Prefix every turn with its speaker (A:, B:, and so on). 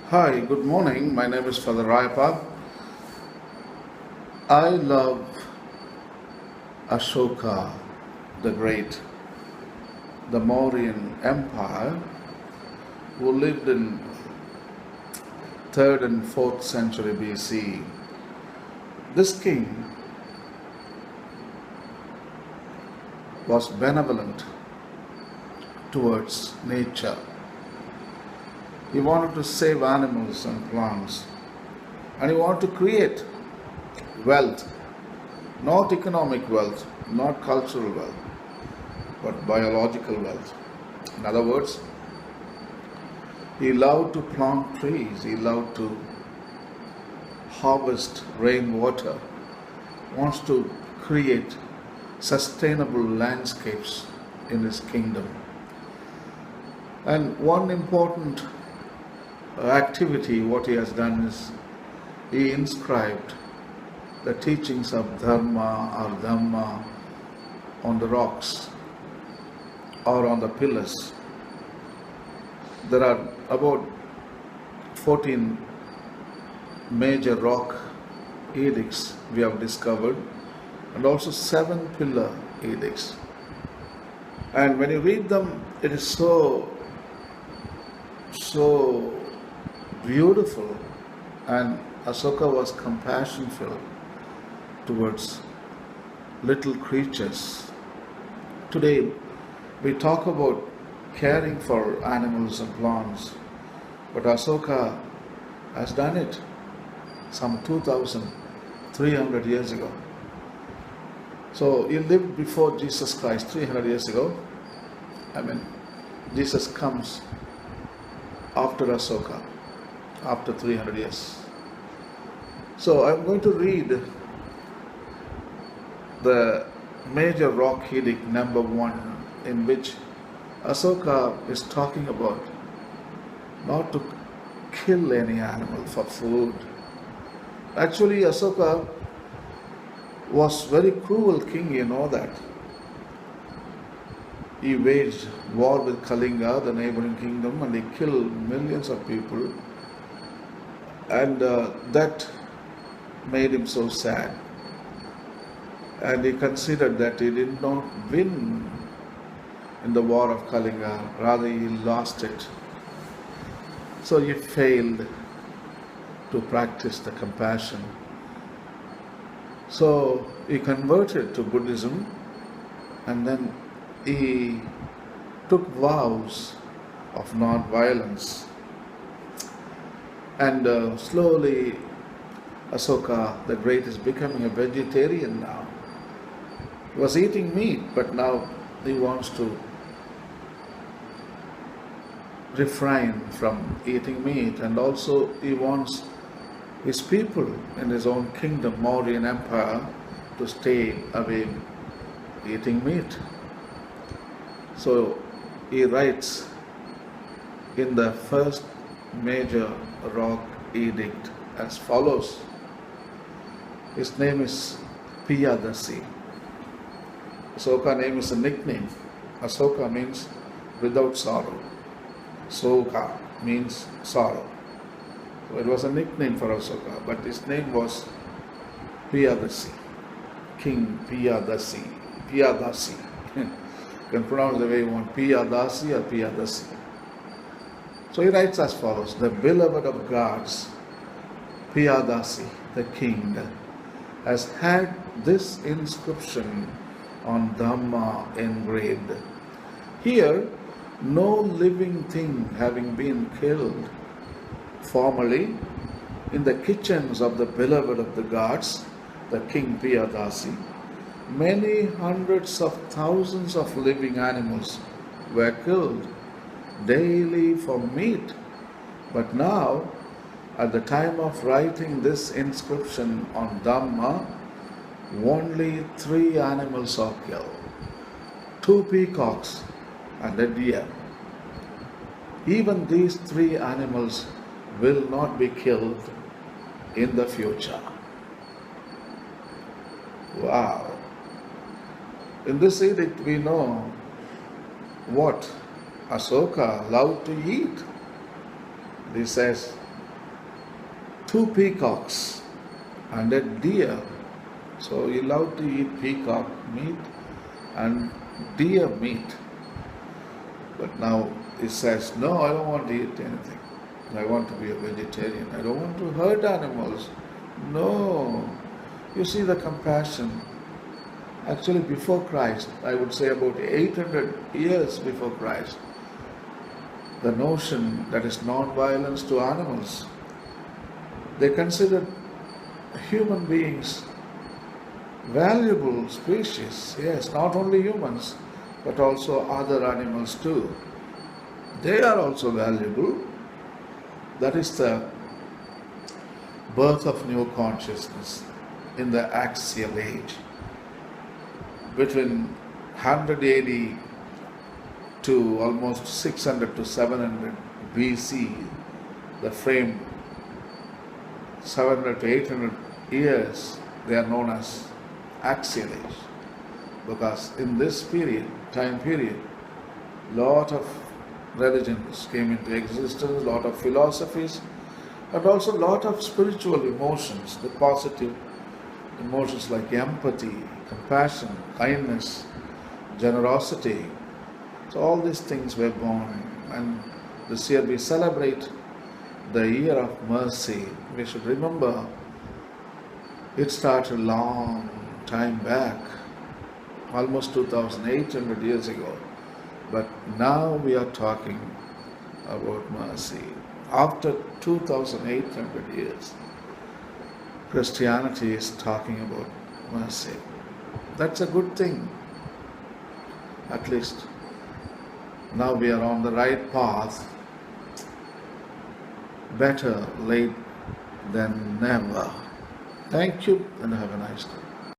A: Hi, good morning. My name is Father Rayappa. I love Ashoka the Great, the Mauryan Empire, who lived in 3rd and 4th century BC. This king was benevolent towards nature. He wanted to save animals and plants, and he wanted to create wealth, not economic wealth, not cultural wealth, but biological wealth. In other words, he loved to plant trees, he loved to harvest rainwater, wants to create sustainable landscapes in his kingdom. And one important activity, what he has done is he inscribed the teachings of Dharma or Dhamma on the rocks or on the pillars. There are about 14 major rock edicts we have discovered, and also 7 pillar edicts. And when you read them, it is so beautiful, and Ashoka was compassion filled towards little creatures. Today we talk about caring for animals and plants, but Ashoka has done it some 2,300 years ago. So he lived before Jesus Christ 300 years ago. Jesus comes after Ashoka, after 300 years. So I'm going to read the major rock edict number 1, in which Ashoka is talking about not to kill any animal for food. Actually, Ashoka was very cruel king, you know that. He waged war with Kalinga, the neighboring kingdom, and he killed millions of people. And that made him so sad. And he considered that he did not win in the war of Kalinga, rather he lost it. So he failed to practice the compassion. So he converted to Buddhism, and then he took vows of non-violence. And slowly Ashoka the Great is becoming a vegetarian now. He was eating meat, but now he wants to refrain from eating meat, and also he wants his people in his own kingdom, Mauryan Empire, to stay away eating meat. So he writes in the first major rock edict as follows. His name is Piyadasi. Ashoka name is a nickname. Ashoka means without sorrow. Soka means sorrow. So it was a nickname for Ashoka, but his name was Piyadasi, King Piyadasi. Piyadasi. You can pronounce the way you want, Piyadasi or Piyadasi. So he writes as follows: the beloved of gods, Piyadasi, the king, has had this inscription on Dhamma engraved. Here, no living thing having been killed, formerly in the kitchens of the beloved of the gods, the king Piyadasi, many hundreds of thousands of living animals were killed daily for meat. But now, at the time of writing this inscription on Dhamma, only 3 animals are killed: 2 peacocks and a deer. Even these 3 animals will not be killed in the future. Wow. In this edict we know what Ashoka loved to eat. He says, two peacocks and a deer. So he loved to eat peacock meat and deer meat. But now he says, no, I don't want to eat anything. I want to be a vegetarian. I don't want to hurt animals. No. You see the compassion. Actually, before Christ, I would say about 800 years before Christ, the notion that is non-violence to animals, they considered human beings valuable species. Yes, not only humans, but also other animals too. They are also valuable. That is the birth of new consciousness in the axial age. Between 100 AD to almost 600 to 700 BC, the frame 700 to 800 years, they are known as axial age. Because in this time period, lot of religions came into existence, lot of philosophies, and also lot of spiritual emotions, the positive emotions like empathy, compassion, kindness, generosity. So all these things were born, and this year we celebrate the year of mercy. We should remember it started a long time back, almost 2,800 years ago. But now we are talking about mercy. After 2,800 years, Christianity is talking about mercy. That's a good thing. At least now we are on the right path. Better late than never. Thank you and have a nice day.